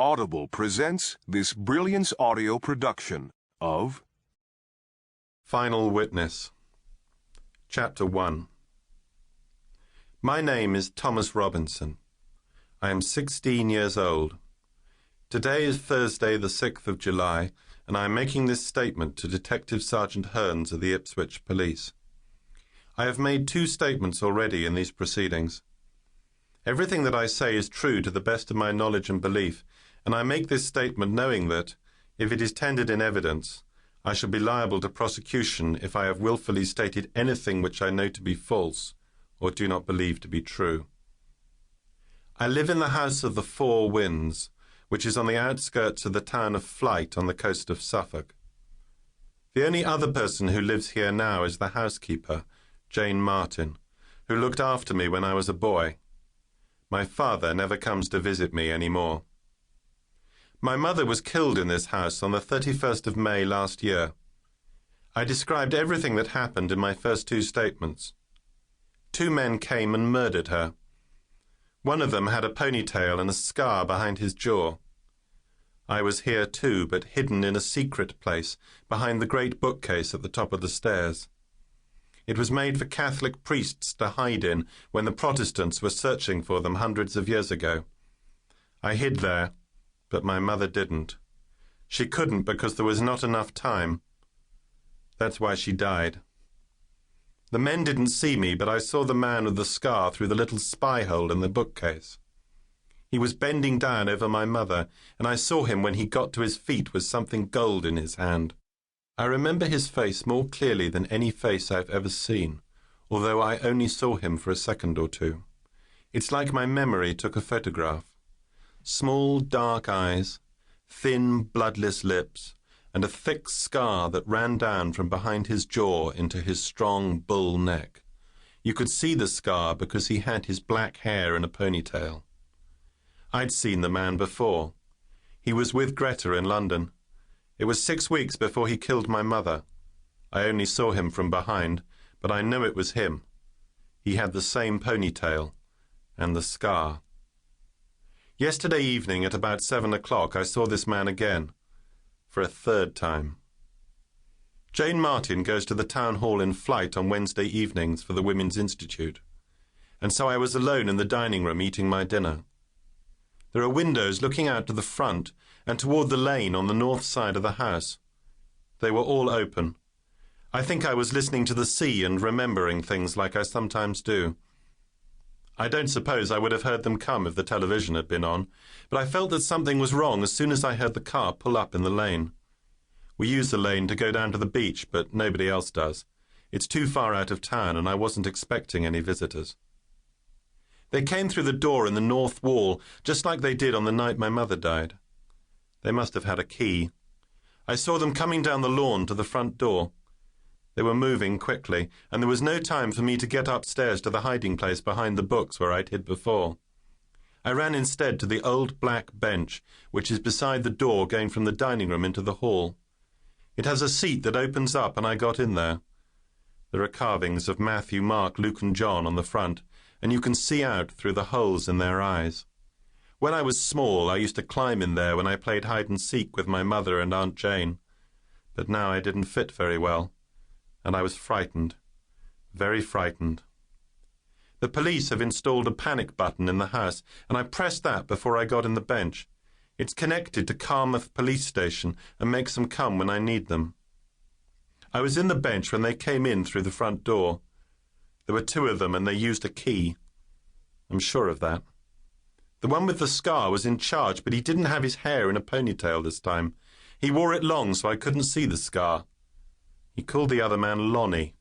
Audible presents this brilliant audio production of Final Witness. Chapter 1. My name is Thomas Robinson. I am 16 years old. Today is Thursday, the 6th of July, and I am making this statement to Detective Sergeant Hearns of the Ipswich Police. I have made 2 statements already in these proceedings. Everything that I say is true to the best of my knowledge and belief, and I make this statement knowing that, if it is tendered in evidence, I shall be liable to prosecution if I have wilfully stated anything which I know to be false or do not believe to be true. I live in the House of the Four Winds, which is on the outskirts of the town of Flight on the coast of Suffolk. The only other person who lives here now is the housekeeper, Jane Martin, who looked after me when I was a boy. My father never comes to visit me any more. My mother was killed in this house on the 31st of May last year. I described everything that happened in my first 2 statements. 2 men came and murdered her. One of them had a ponytail and a scar behind his jaw. I was here too, but hidden in a secret place behind the great bookcase at the top of the stairs. It was made for Catholic priests to hide in when the Protestants were searching for them hundreds of years ago. I hid there, but my mother didn't. She couldn't because there was not enough time. That's why she died. The men didn't see me, but I saw the man with the scar through the little spy hole in the bookcase. He was bending down over my mother, and I saw him when he got to his feet with something gold in his hand. I remember his face more clearly than any face I've ever seen, although I only saw him for a second or 2. It's like my memory took a photograph. Small, dark eyes, thin, bloodless lips, and a thick scar that ran down from behind his jaw into his strong bull neck. You could see the scar because he had his black hair in a ponytail. I'd seen the man before. He was with Greta in London. It was 6 weeks before he killed my mother. I only saw him from behind, but I know it was him. He had the same ponytail and the scar. Yesterday evening at about 7 o'clock I saw this man again, for a 3rd time. Jane Martin goes to the town hall in Flight on Wednesday evenings for the Women's Institute, and so I was alone in the dining room eating my dinner. There are windows looking out to the front and toward the lane on the north side of the house. They were all open. I think I was listening to the sea and remembering things like I sometimes do. I don't suppose I would have heard them come if the television had been on, but I felt that something was wrong as soon as I heard the car pull up in the lane. We use the lane to go down to the beach, but nobody else does. It's too far out of town, and I wasn't expecting any visitors. They came through the door in the north wall, just like they did on the night my mother died. They must have had a key. I saw them coming down the lawn to the front door. They were moving quickly, and there was no time for me to get upstairs to the hiding place behind the books where I'd hid before. I ran instead to the old black bench, which is beside the door going from the dining room into the hall. It has a seat that opens up, and I got in there. There are carvings of Matthew, Mark, Luke and John on the front, and you can see out through the holes in their eyes. When I was small, I used to climb in there when I played hide-and-seek with my mother and Aunt Jane. But now I didn't fit very well, and I was frightened, very frightened. The police have installed a panic button in the house, and I pressed that before I got in the bench. It's connected to Carmouth Police Station and makes them come when I need them. I was in the bench when they came in through the front door. There were 2 of them, and they used a key. I'm sure of that. The one with the scar was in charge, but he didn't have his hair in a ponytail this time. He wore it long, so I couldn't see the scar. He called the other man Lonnie.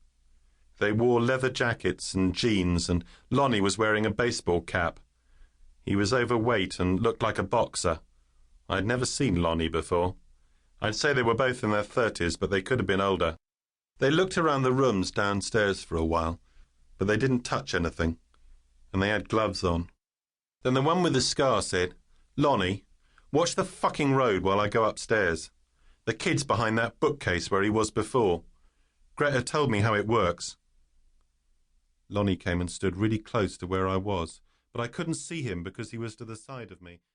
They wore leather jackets and jeans, and Lonnie was wearing a baseball cap. He was overweight and looked like a boxer. I'd never seen Lonnie before. I'd say they were both in their 30s, but they could have been older. They looked around the rooms downstairs for a while, but they didn't touch anything, and they had gloves on. Then the one with the scar said, "Lonnie, watch the fucking road while I go upstairs. The kid's behind that bookcase where he was before. Greta told me how it works." Lonnie came and stood really close to where I was, but I couldn't see him because he was to the side of me.